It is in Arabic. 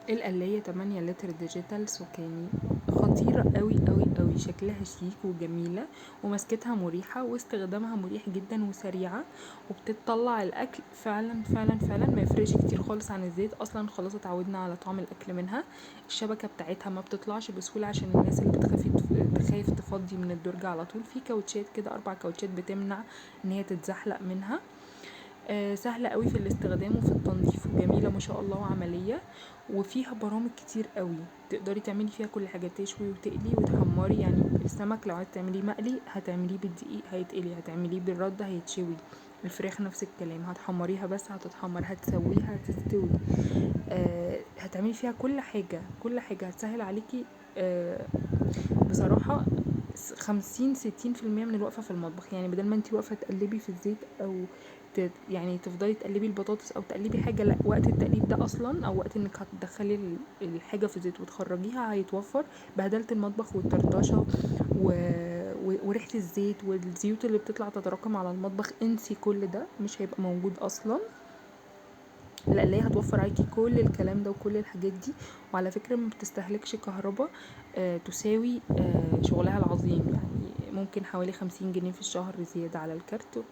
القلاية 8 لتر ديجيتال سكاني، خطيرة قوي قوي قوي، شكلها شيك وجميلة ومسكتها مريحة واستخدامها مريح جدا وسريعة، وبتطلع الاكل فعلا فعلا فعلا ما يفرقش كتير خالص عن الزيت. اصلا خلاص اتعودنا على طعم الاكل منها. الشبكة بتاعتها ما بتطلعش بسهولة عشان الناس اللي بتخاف تفضي من الدرج على طول. في كاوتشات كده 4 كاوتشات بتمنع ان هي تتزحلق منها. سهلة قوي في الاستخدام وفي التنظيف وجميلة ما شاء الله وعملية، وفيها برامج كتير قوي تقدري تعملي فيها كل حاجة، تشوي وتقلي وتحمري. يعني السمك لو عايز تعمليه مقلي هتعمليه بالدقيق هيتقلي، هتعمليه بالرد هيتشوي. الفراخ نفس الكلام، هتحمريها بس هتتحمر، هتسويها هتستوي. هتعملي فيها كل حاجة كل حاجة، هتسهل عليكي. بصراحة 50-60% من الوقفة في المطبخ، يعني بدل ما انتي واقفة تقلبي في الزيت او يعني تفضلي تقلبي البطاطس او تقلبي حاجة، لا، وقت التقليب ده اصلا او وقت انك هتدخلي الحاجة في الزيت وتخرجيها هيتوفر. بهدلة المطبخ والطرطشة وريحة الزيت والزيوت اللي بتطلع تتراكم على المطبخ، انسي كل ده مش هيبقى موجود اصلا. لا، اللي هي هتوفر عليكي كل الكلام ده وكل الحاجات دي. وعلى فكرة ما بتستهلكش كهرباء. تساوي شغلها العظيم، يعني ممكن حوالي 50 جنيه في الشهر زيادة على الكارت،